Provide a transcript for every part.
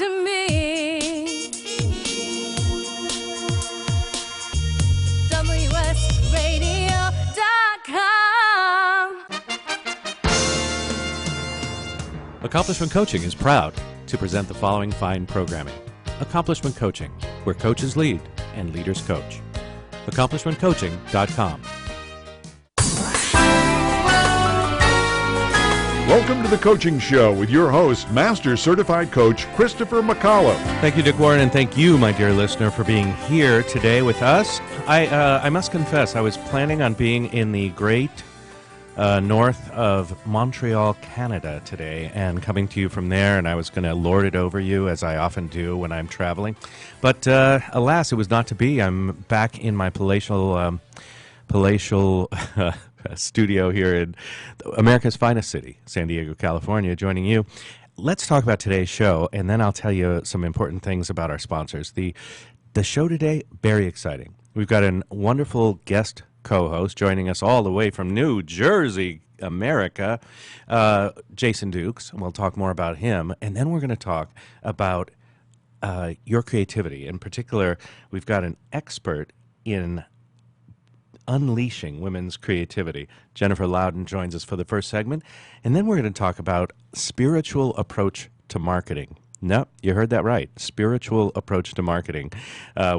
to me. WSRadio.com. Accomplishment Coaching is proud to present the following fine programming. Accomplishment Coaching, where coaches lead and leaders coach. AccomplishmentCoaching.com. Welcome to the Coaching Show with your host, Master Certified Coach Christopher McAuliffe. Thank you, Dick Warren, and thank you, my dear listener, for being here today with us. I must confess, I was planning on being in the great north of Montreal, Canada today, and coming to you from there, and I was going to lord it over you, as I often do when I'm traveling. But alas, it was not to be. I'm back in my palatial studio here in America's finest city, San Diego, California, joining you. Let's talk about today's show, and then I'll tell you some important things about our sponsors. The show today, very exciting. We've got a wonderful guest co-host joining us all the way from New Jersey, America, Jason Dukes, and we'll talk more about him. And then we're going to talk about your creativity. In particular, we've got an expert in unleashing women's creativity. Jennifer Louden joins us for the first segment, and then we're going to talk about spiritual approach to marketing. No, you heard that right. Spiritual approach to marketing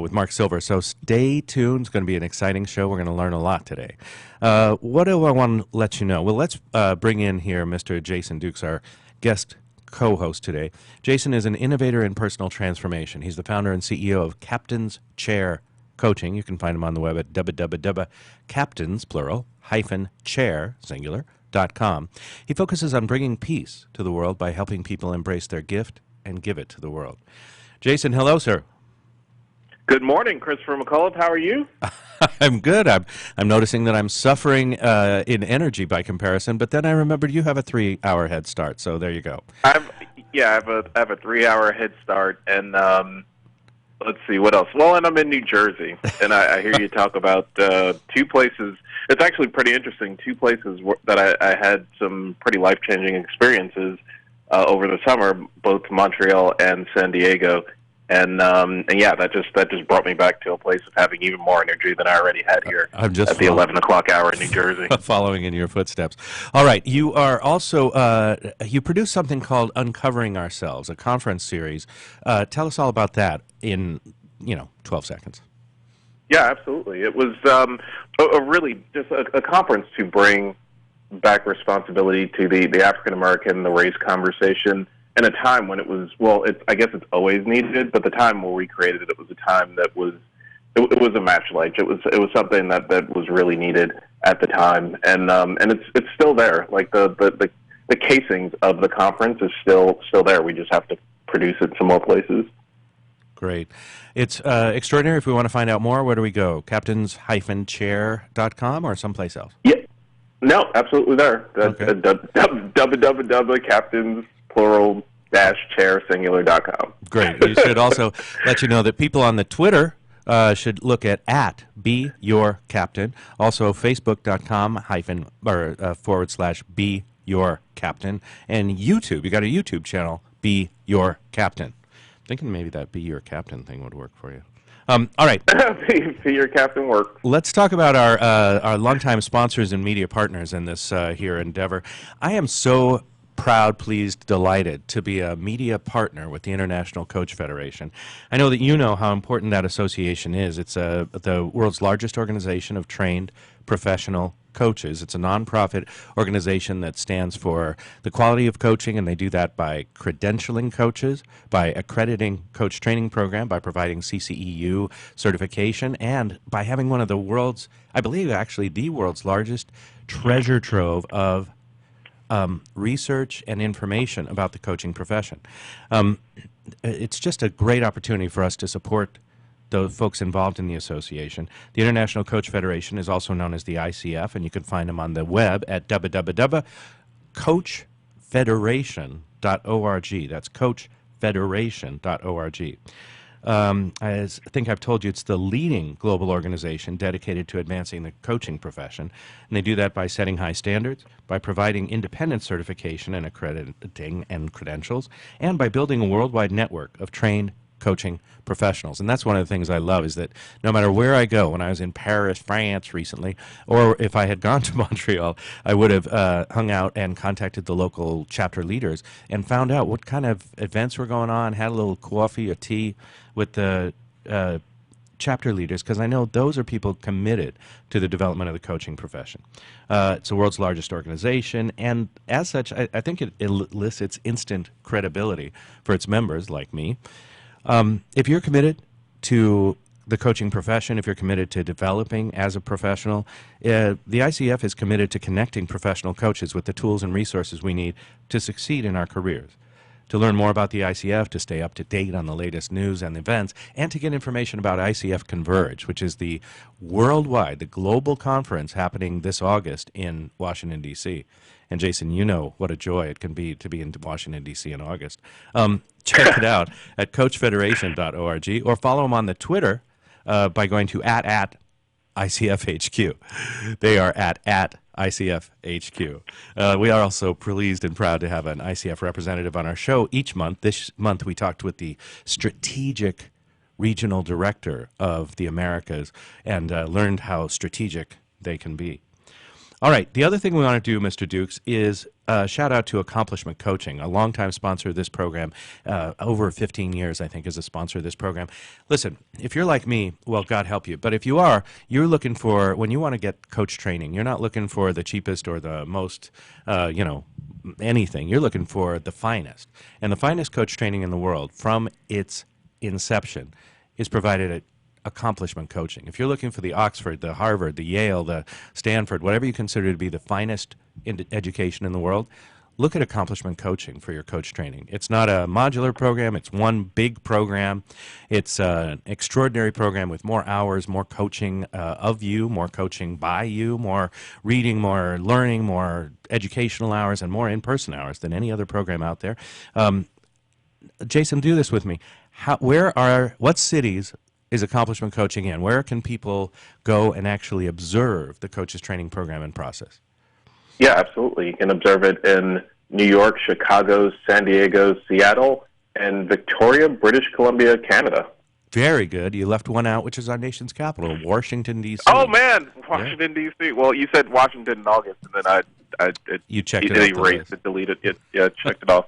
with Mark Silver. So stay tuned. It's going to be an exciting show. We're going to learn a lot today. What do I want to let you know? Well, let's bring in here Mr. Jason Dukes, our guest co-host today. Jason is an innovator in personal transformation. He's the founder and CEO of Captain's Chair Coaching. You can find him on the web at www.captains, plural, -chair, singular.com. He focuses on bringing peace to the world by helping people embrace their gift and give it to the world. Jason, hello, sir. Good morning, Christopher McAuliffe. How are you? I'm good. I'm noticing that I'm suffering in energy by comparison, but then I remembered you have a 3-hour head start, so there you go. I have a 3-hour head start, and let's see, what else? Well, and I'm in New Jersey, and I hear you talk about two places. It's actually pretty interesting, two places that I had some pretty life-changing experiences over the summer, both Montreal and San Diego. And yeah, that just brought me back to a place of having even more energy than I already had here at the 11 o'clock hour in New Jersey. Following in your footsteps. All right, you are also, you produced something called Uncovering Ourselves, a conference series. Tell us all about that in, 12 seconds. Yeah, absolutely. It was a really just a conference to bring back responsibility to the African-American, the race conversation, in a time when it was, I guess it's always needed, but the time where we created it was a time that was, it was a match like. It was something that was really needed at the time, and it's still there. Like the casings of the conference is still there. We just have to produce it in some more places. Great. It's extraordinary. If we want to find out more, where do we go? Captains-chair.com or someplace else? Yeah. No, absolutely there. Okay. www.captains, plural, -chair, singular.com. Great. We should also let you know that people on the Twitter should look at Be Your Captain. Also, Facebook.com / Be Your Captain. And YouTube. You got a YouTube channel, Be Your Captain. Thinking maybe that Be Your Captain thing would work for you. All right. Be Your Captain work. Let's talk about our longtime sponsors and media partners in this here endeavor. I am so proud, pleased, delighted to be a media partner with the International Coach Federation. I know that you know how important that association is. It's the world's largest organization of trained professional coaches. It's a nonprofit organization that stands for the quality of coaching, and they do that by credentialing coaches, by accrediting coach training program, by providing CCEU certification, and by having one of the world's, I believe actually the world's largest treasure trove of research and information about the coaching profession. It's just a great opportunity for us to support the folks involved in the association. The International Coach Federation is also known as the ICF, and you can find them on the web at www.coachfederation.org. That's coachfederation.org. I think I've told you it's the leading global organization dedicated to advancing the coaching profession. And they do that by setting high standards, by providing independent certification and accrediting and credentials, and by building a worldwide network of trained coaching professionals. And that's one of the things I love is that no matter where I go, when I was in Paris, France recently, or if I had gone to Montreal, I would have hung out and contacted the local chapter leaders and found out what kind of events were going on, had a little coffee or tea with the chapter leaders, because I know those are people committed to the development of the coaching profession. It's the world's largest organization, and as such, I think it elicits instant credibility for its members like me. If you're committed to the coaching profession, if you're committed to developing as a professional, the ICF is committed to connecting professional coaches with the tools and resources we need to succeed in our careers. To learn more about the ICF, to stay up to date on the latest news and events, and to get information about ICF Converge, which is the worldwide, the global conference happening this August in Washington, D.C. And Jason, you know what a joy it can be to be in Washington, D.C. in August. Check it out at coachfederation.org or follow them on the Twitter by going to at ICFHQ. They are at ICFHQ. We are also pleased and proud to have an ICF representative on our show each month. This month we talked with the strategic regional director of the Americas and learned how strategic they can be. All right, the other thing we want to do, Mr. Dukes, is shout out to Accomplishment Coaching, a longtime sponsor of this program, over 15 years, I think, as a sponsor of this program. Listen, if you're like me, well, God help you. But if you are, you're looking for, when you want to get coach training, you're not looking for the cheapest or the most, anything. You're looking for the finest. And the finest coach training in the world from its inception is provided at Accomplishment Coaching. If you're looking for the Oxford, the Harvard, the Yale, the Stanford, whatever you consider to be the finest education in the world, look at Accomplishment Coaching for your coach training. It's not a modular program. It's one big program. It's an extraordinary program with more hours, more coaching of you, more coaching by you, more reading, more learning, more educational hours, and more in-person hours than any other program out there. Jason, do this with me. What cities is Accomplishment Coaching in? Where can people go and actually observe the coaches training program and process? Yeah, absolutely. You can observe it in New York, Chicago, San Diego, Seattle, and Victoria, British Columbia, Canada. Very good. You left one out, which is our nation's capital, Washington, D.C. Oh, man, Washington, D.C. Well, you said Washington in August, and then you checked it off. Erased it, deleted it. Yeah, checked it off.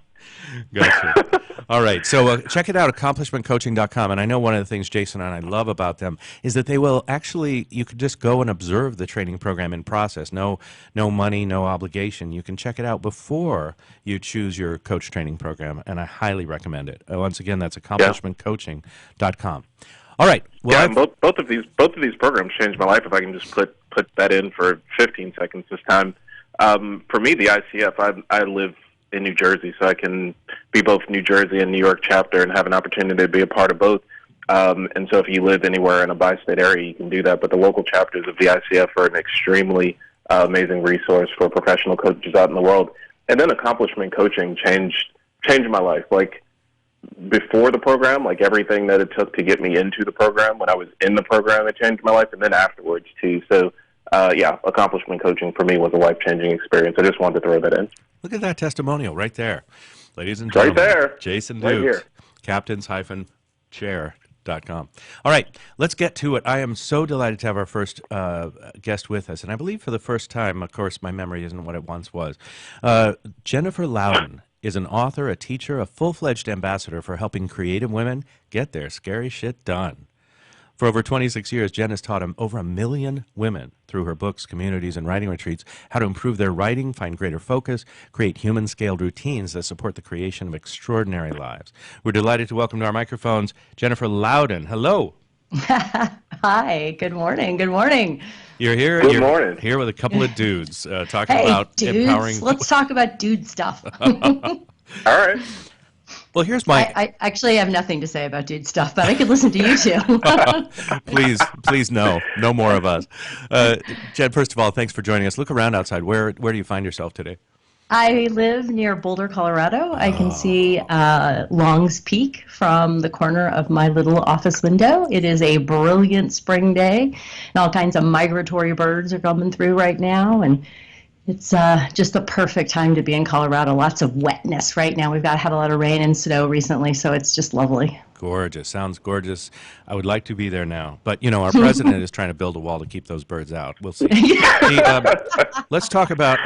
Gotcha. All right. So check it out, accomplishmentcoaching.com. And I know one of the things Jason and I love about them is that they will actually, you could just go and observe the training program in process. No money, no obligation. You can check it out before you choose your coach training program. And I highly recommend it. Once again, that's accomplishmentcoaching.com. All right. Well, yeah, both of these programs changed my life. If I can just put that in for 15 seconds this time. For me, the ICF, I live in New Jersey, so I can be both New Jersey and New York chapter and have an opportunity to be a part of both. And so if you live anywhere in a bi-state area, you can do that. But the local chapters of the ICF are an extremely amazing resource for professional coaches out in the world. And then Accomplishment Coaching changed my life. Like, before the program, like everything that it took to get me into the program, when I was in the program, it changed my life, and then afterwards, too. So, Accomplishment Coaching for me was a life-changing experience. I just wanted to throw that in. Look at that testimonial right there. Ladies and gentlemen, right there. Jason Right Dukes, here. captains-chair.com. All right, let's get to it. I am so delighted to have our first guest with us, and I believe for the first time, of course, my memory isn't what it once was. Jennifer Louden is an author, a teacher, a full-fledged ambassador for helping creative women get their scary shit done. For over 26 years, Jen has taught over 1 million women through her books, communities, and writing retreats how to improve their writing, find greater focus, create human-scaled routines that support the creation of extraordinary lives. We're delighted to welcome to our microphones Jennifer Louden. Hello. Hi. Good morning. Good morning. You're here. Good you're morning. Here with a couple of dudes talking Hey, about dudes. empowering. Let's talk about dude stuff. All right. Well, here's my. I actually have nothing to say about dude stuff, but I could listen to you two. Please, no more of us. Jen, first of all, thanks for joining us. Look around outside. Where do you find yourself today? I live near Boulder, Colorado. I can see Oh, Long's Peak from the corner of my little office window. It is a brilliant spring day, and all kinds of migratory birds are coming through right now. And it's just the perfect time to be in Colorado. Lots of wetness right now. We've had a lot of rain and snow recently, so it's just lovely. gorgeous. Sounds gorgeous. I would like to be there now. But, our president is trying to build a wall to keep those birds out. We'll see. Let's talk about,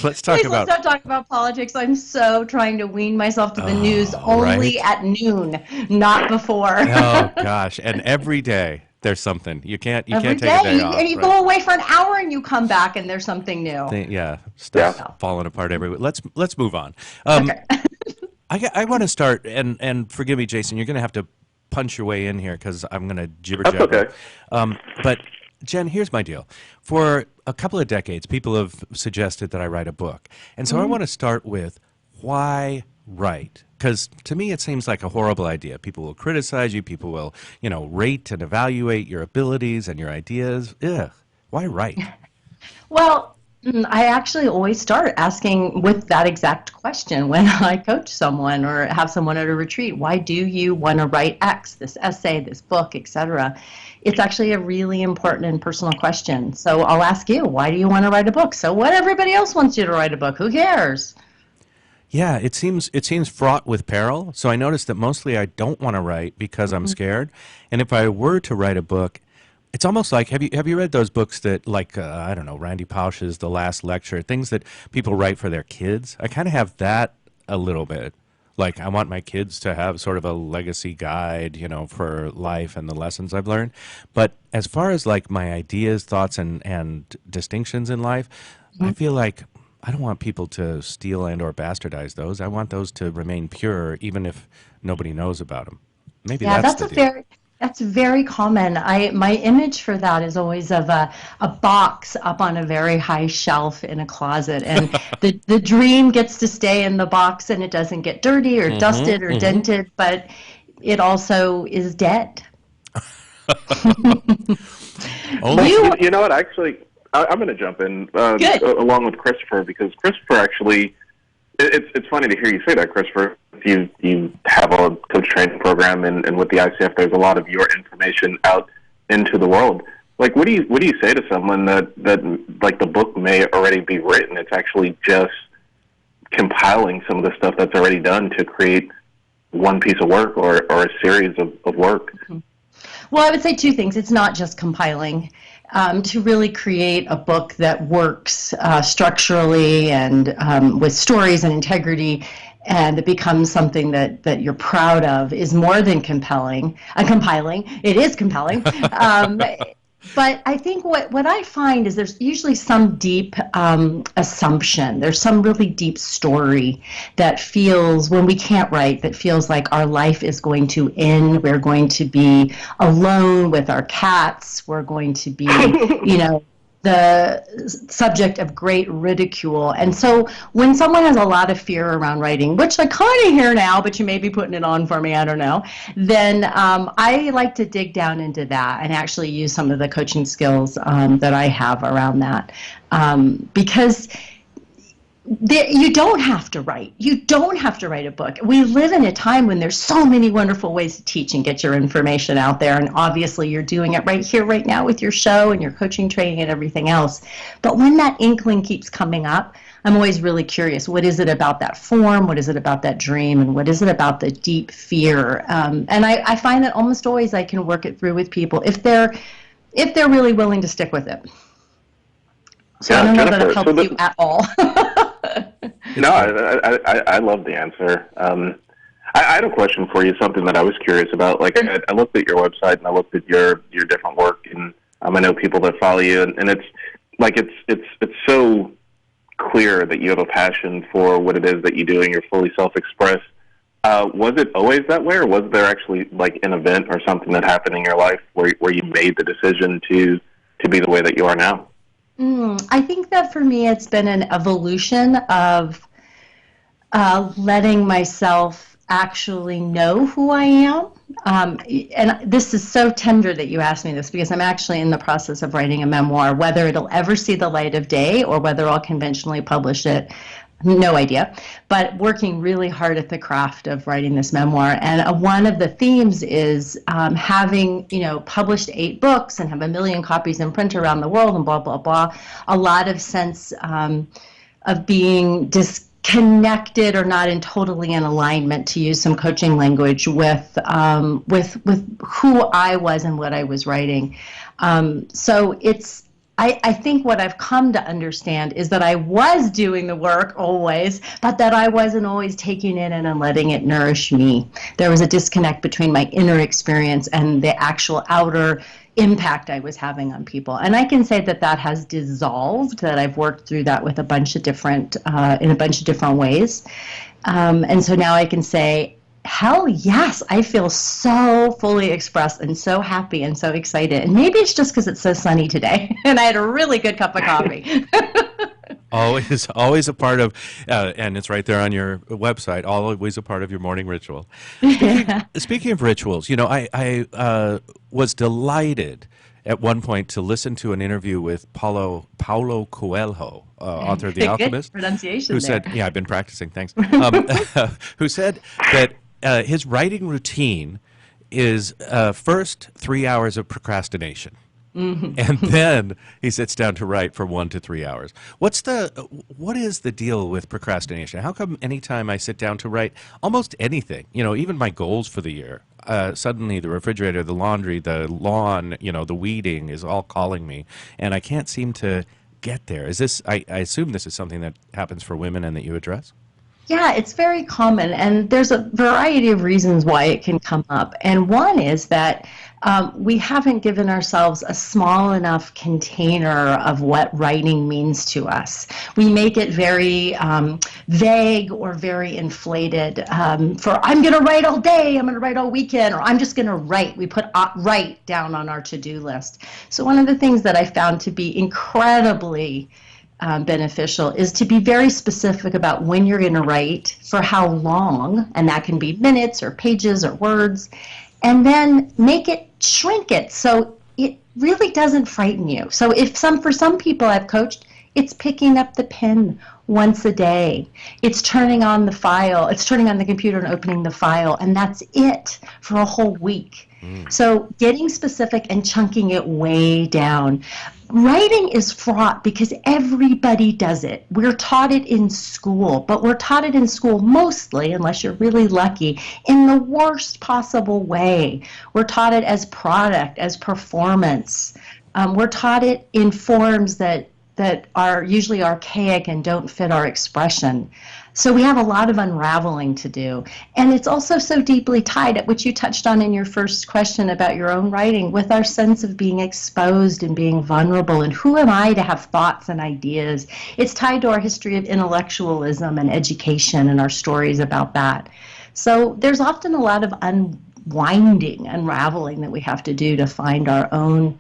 let's talk Please let's about, not talk about politics. I'm so trying to wean myself to the news right? only at noon, not before. Oh, gosh. And every day there's something. You Every can't take a day, day off. and you Right? go away for an hour and you come back and there's something new. Yeah, stuff's Yeah. falling apart everywhere. Let's move on. Okay. I want to start, and forgive me, Jason, you're going to have to punch your way in here because I'm going to jibber That's jabber. okay. But Jen, here's my deal. For a couple of decades, people have suggested that I write a book, and so I want to start with why write? Because to me, it seems like a horrible idea. People will criticize you. People will, rate and evaluate your abilities and your ideas. Ugh. Why write? Well, I actually always start asking with that exact question when I coach someone or have someone at a retreat. Why do you want to write X, this essay, this book, etc.? It's actually a really important and personal question. So I'll ask you, why do you want to write a book? So what, everybody else wants you to write a book? Who cares? Yeah, it seems fraught with peril. So I noticed that mostly I don't want to write because I'm scared. And if I were to write a book, it's almost like have you read those books that like I don't know, Randy Pausch's The Last Lecture, things that people write for their kids. I kind of have that a little bit. Like I want my kids to have sort of a legacy guide, for life and the lessons I've learned. But as far as like my ideas, thoughts, and distinctions in life, I feel like I don't want people to steal and or bastardize those. I want those to remain pure, even if nobody knows about them. Maybe Yeah, that's that's the a deal. that's very common. My image for that is always of a box up on a very high shelf in a closet, and the dream gets to stay in the box, and it doesn't get dirty or dusted or dented, but it also is dead. Only You know what? Actually, I'm going to jump in Good. along with Christopher because Christopher actually. It's funny to hear you say that, Christopher. You have a coach training program, and with the ICF, there's a lot of your information out into the world. Like, what do you say to someone that like the book may already be written? It's actually just compiling some of the stuff that's already done to create one piece of work or a series of work. Well, I would say two things. It's not just compiling. To really create a book that works structurally and with stories and integrity, and it becomes something that you're proud of, is more than compelling. Compiling. It is compelling. But I think what I find is there's usually some deep assumption. There's some really deep story that feels, when we can't write, that feels like our life is going to end. We're going to be alone with our cats. We're going to be, the subject of great ridicule. And so when someone has a lot of fear around writing, which I kind of hear now, but you may be putting it on for me, I don't know, then I like to dig down into that and actually use some of the coaching skills that I have around that. Because you don't have to write. You don't have to write a book. We live in a time when there's so many wonderful ways to teach and get your information out there. And obviously you're doing it right here, right now with your show and your coaching training and everything else. But when that inkling keeps coming up, I'm always really curious. What is it about that form? What is it about that dream? And what is it about the deep fear? And I find that almost always I can work it through with people if they're really willing to stick with it. So Yeah, I don't know that Jennifer, it helps you at all. No, I love the answer. I had a question for you, something that I was curious about. Like, I looked at your website and I looked at your different work, and I know people that follow you, and it's like it's so clear that you have a passion for what it is that you do, and you're fully self-expressed. Was it always that way, or was there actually like an event or something that happened in your life where you made the decision to be the way that you are now? I think that for me, it's been an evolution of letting myself actually know who I am. And this is so tender that you asked me this, because I'm actually in the process of writing a memoir. Whether it'll ever see the light of day or whether I'll conventionally publish it, No idea, but working really hard at the craft of writing this memoir. And one of the themes is having, published 8 books and have 1 million copies in print around the world and blah, blah, blah. A lot of sense of being disconnected or not totally in alignment, to use some coaching language, with who I was and what I was writing. So I think what I've come to understand is that I was doing the work always, but that I wasn't always taking it in and letting it nourish me. There was a disconnect between my inner experience and the actual outer impact I was having on people. And I can say that has dissolved, that I've worked through that with in a bunch of different ways. And so now I can say, hell yes, I feel so fully expressed and so happy and so excited. And maybe it's just because it's so sunny today and I had a really good cup of coffee. Always a part of, and it's right there on your website, always a part of your morning ritual. Speaking of rituals, I was delighted at one point to listen to an interview with Paulo Coelho, author of The Alchemist. Good pronunciation who there. said, yeah, I've been practicing, thanks, who said that his writing routine is first 3 hours of procrastination. Mm-hmm. And then he sits down to write for 1 to 3 hours. What is the deal with procrastination? How come anytime I sit down to write almost anything, even my goals for the year, suddenly the refrigerator, the laundry, the lawn, the weeding is all calling me, and I can't seem to get there? Is this? I assume this is something that happens for women and that you address? Yeah, it's very common, and there's a variety of reasons why it can come up. And one is that we haven't given ourselves a small enough container of what writing means to us. We make it very vague or very inflated. For I'm going to write all day, I'm going to write all weekend, or I'm just going to write. We put write down on our to-do list. So one of the things that I found to be incredibly beneficial is to be very specific about when you're going to write, for how long, and that can be minutes or pages or words, and then shrink it so it really doesn't frighten you. So for some people I've coached, it's picking up the pen once a day. It's turning on the computer and opening the file, and that's it for a whole week. So getting specific and chunking it way down. Writing is fraught because everybody does it. We're taught it in school, but we're taught it in school mostly, unless you're really lucky, in the worst possible way. We're taught it as product, as performance. We're taught it in forms that are usually archaic and don't fit our expression. So we have a lot of unraveling to do. And it's also so deeply tied, at which you touched on in your first question about your own writing, with our sense of being exposed and being vulnerable. And who am I to have thoughts and ideas? It's tied to our history of intellectualism and education and our stories about that. So there's often a lot of unraveling that we have to do to find our own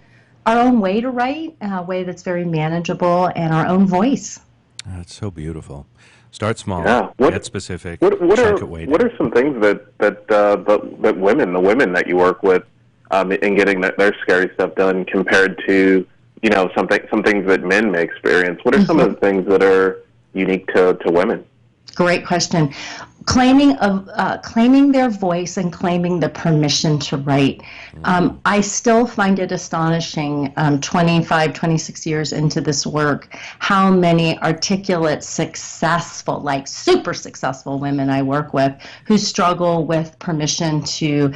way to write, a way that's very manageable, and our own voice. That's so beautiful. Start small, get specific, What chunk it way down. What are some things that women, the women that you work with, in getting their scary stuff done compared to, some things that men may experience? What are some of the things that are unique to women? Great question. Claiming their voice and claiming the permission to write. I still find it astonishing, 25, 26 years into this work, how many articulate, successful, like super successful women I work with who struggle with permission to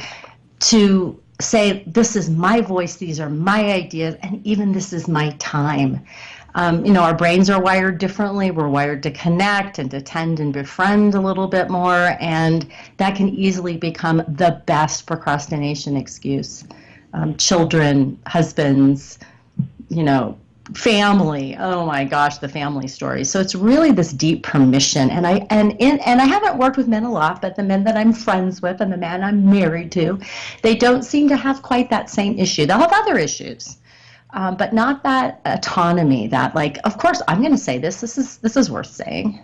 say, this is my voice, these are my ideas, and even this is my time. Our brains are wired differently. We're wired to connect and to tend and befriend a little bit more, and that can easily become the best procrastination excuse. Children, husbands, family. Oh my gosh, the family story. So it's really this deep permission. And I haven't worked with men a lot, but the men that I'm friends with and the man I'm married to, they don't seem to have quite that same issue. They'll have other issues. But not that autonomy, that of course I'm going to say this is worth saying.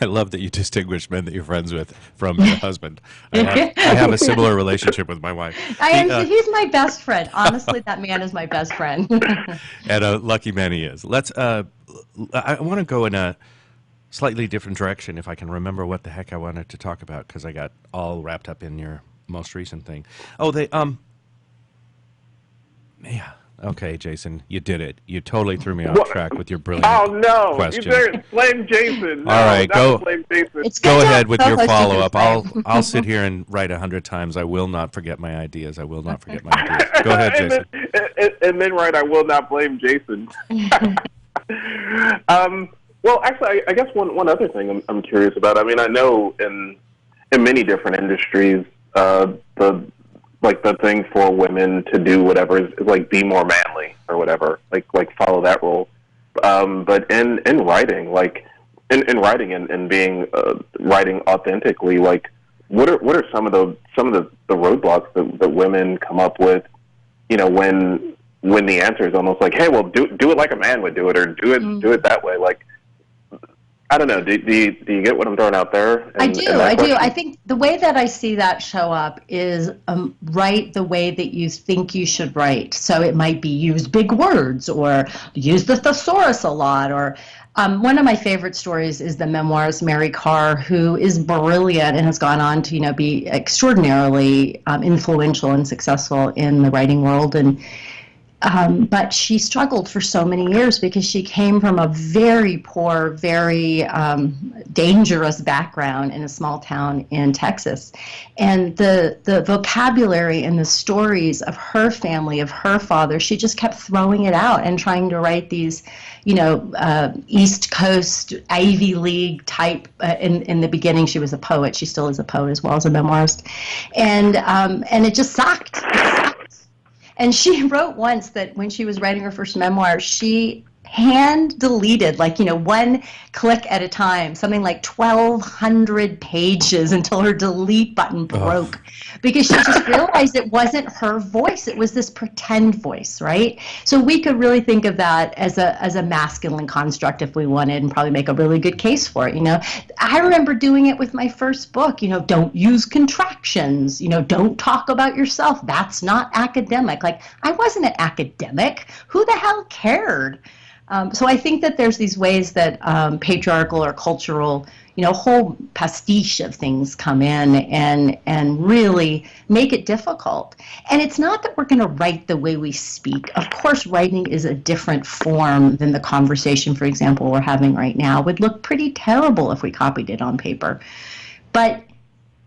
I love that you distinguish men that you're friends with from your husband. I have a similar relationship with my wife. He's my best friend. Honestly, that man is my best friend. And a lucky man he is. I want to go in a slightly different direction if I can remember what the heck I wanted to talk about, because I got all wrapped up in your most recent thing. Oh, yeah. Okay, Jason, you did it. You totally threw me off track with your brilliant question. You better blame Jason. All right, blame Jason. Go ahead with your follow-up. I'll sit here and write 100 times. I will not forget my ideas. I will not forget my ideas. Go ahead, Jason. and then write, I will not blame Jason. Well, actually, I guess one other thing I'm curious about. I mean, I know in many different industries, the thing for women to do whatever is like be more manly or whatever, like follow that rule. But in writing, in writing and being writing authentically, like what are some of the roadblocks that women come up with, when the answer is almost like, hey, well, do it like a man would do it, or do it that way, like. I don't know. Do you get what I'm throwing out there? I do. I think the way that I see that show up is write the way that you think you should write. So it might be use big words or use the thesaurus a lot. Or one of my favorite stories is the memoirist Mary Karr, who is brilliant and has gone on to be extraordinarily influential and successful in the writing world. But she struggled for so many years because she came from a very poor, very dangerous background in a small town in Texas. And the vocabulary and the stories of her family, of her father, she just kept throwing it out and trying to write these, East Coast Ivy League type. In the beginning, she was a poet. She still is a poet as well as a memoirist. And it just sucked. And she wrote once that when she was writing her first memoir, she hand deleted, one click at a time, something like 1,200 pages until her delete button broke. Because she just realized it wasn't her voice. It was this pretend voice, right? So we could really think of that as a masculine construct if we wanted, and probably make a really good case for it, I remember doing it with my first book, don't use contractions, don't talk about yourself. That's not academic. Like, I wasn't an academic. Who the hell cared? So I think that there's these ways that patriarchal or cultural, whole pastiche of things come in and really make it difficult. And it's not that we're going to write the way we speak. Of course, writing is a different form than the conversation, for example, we're having right now. It would look pretty terrible if we copied it on paper. But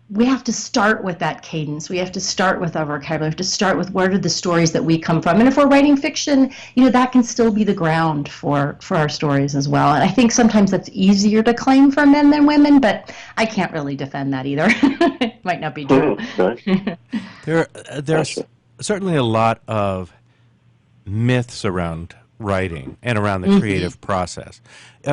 we have to start with that cadence. We have to start with our vocabulary. We have to start with where are the stories that we come from. And if we're writing fiction, that can still be the ground for our stories as well. And I think sometimes that's easier to claim for men than women, but I can't really defend that either. It might not be true. There's certainly a lot of myths around writing and around the creative process.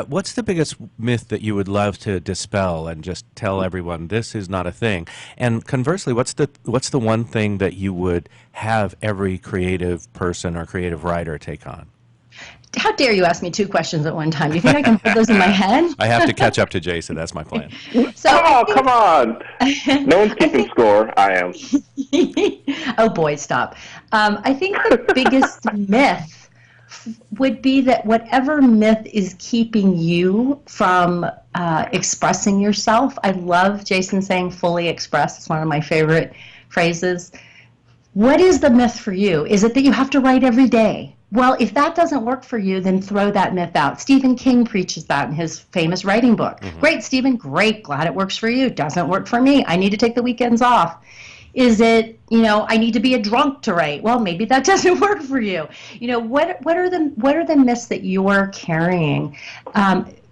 What's the biggest myth that you would love to dispel and just tell everyone this is not a thing? And conversely, what's the one thing that you would have every creative person or creative writer take on? How dare you ask me two questions at one time? You think I can put those in my head? I have to catch up to Jason. That's my plan. Come on. No one's keeping score. I am. Oh, boy, stop. I think the biggest myth would be that whatever myth is keeping you from expressing yourself. I love Jason saying fully express. It's one of my favorite phrases. What is the myth for you? Is it that you have to write every day? Well, if that doesn't work for you, then throw that myth out. Stephen King preaches that in his famous writing book. Great, Stephen, great. Glad it works for you. Doesn't work for me. I need to take the weekends off. Is it, I need to be a drunk to write? Well, maybe that doesn't work for you. What are the myths that you're carrying?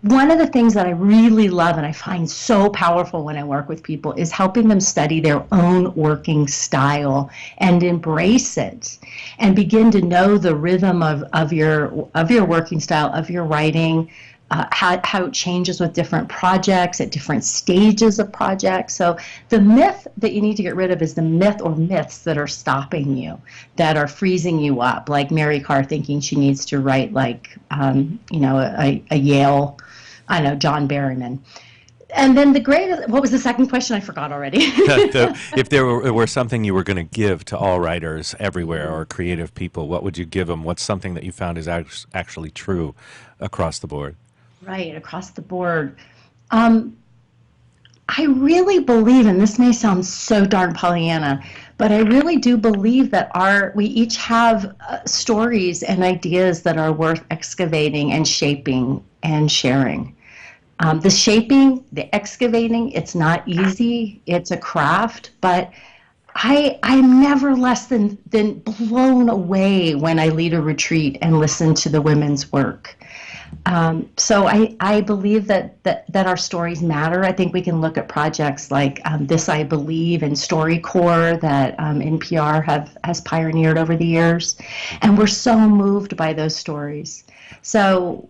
One of the things that I really love and I find so powerful when I work with people is helping them study their own working style and embrace it and begin to know the rhythm of your working style, of your writing, how it changes with different projects at different stages of projects. So the myth that you need to get rid of is the myth or myths that are stopping you, that are freezing you up, like Mary Karr thinking she needs to write like, a Yale I don't know, John Berryman. And then what was the second question? I forgot already. If there were something you were going to give to all writers everywhere or creative people, what would you give them? What's something that you found is actually true across the board? Right, across the board. I really believe, and this may sound so darn Pollyanna, but I really do believe that we each have stories and ideas that are worth excavating and shaping and sharing. The shaping, the excavating, it's not easy. It's a craft, but I'm never less than blown away when I lead a retreat and listen to the women's work. So I believe that our stories matter. I think we can look at projects like This I Believe and StoryCorps that NPR has pioneered over the years, and we're so moved by those stories. So.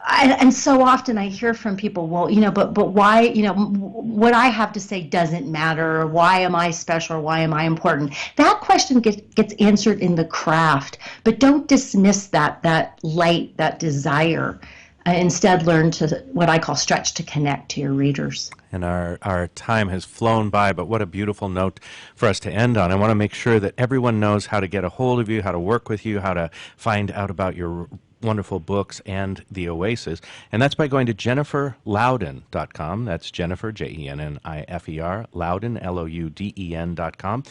And so often I hear from people, well, but why, what I have to say doesn't matter, or why am I special, or why am I important? That question gets answered in the craft, but don't dismiss that light, that desire. Instead, learn to, what I call, stretch to connect to your readers. And our time has flown by, but what a beautiful note for us to end on. I want to make sure that everyone knows how to get a hold of you, how to work with you, how to find out about your wonderful books and the Oasis. And that's by going to JenniferLouden.com. That's Jennifer, Jennifer, Louden, Louden.com.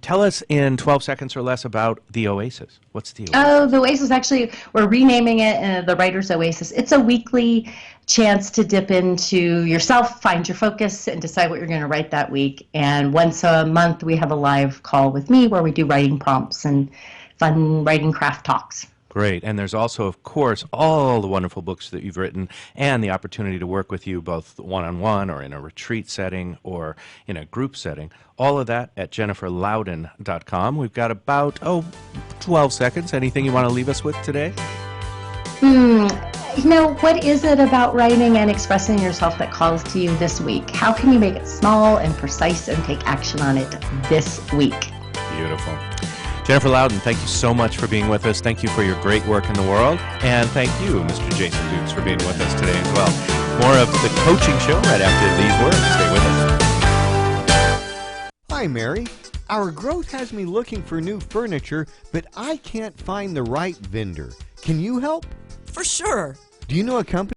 Tell us in 12 seconds or less about the Oasis. What's the Oasis? Oh, the Oasis, actually, we're renaming it the Writer's Oasis. It's a weekly chance to dip into yourself, find your focus, and decide what you're going to write that week. And once a month, we have a live call with me where we do writing prompts and fun writing craft talks. Great. And there's also, of course, all the wonderful books that you've written and the opportunity to work with you both one-on-one or in a retreat setting or in a group setting. All of that at JenniferLouden.com. We've got about, 12 seconds. Anything you want to leave us with today? What is it about writing and expressing yourself that calls to you this week? How can you make it small and precise and take action on it this week? Beautiful. Jennifer Louden, thank you so much for being with us. Thank you for your great work in the world. And thank you, Mr. Jason Dukes, for being with us today as well. More of the coaching show right after these words. Stay with us. Hi, Mary. Our growth has me looking for new furniture, but I can't find the right vendor. Can you help? For sure. Do you know a company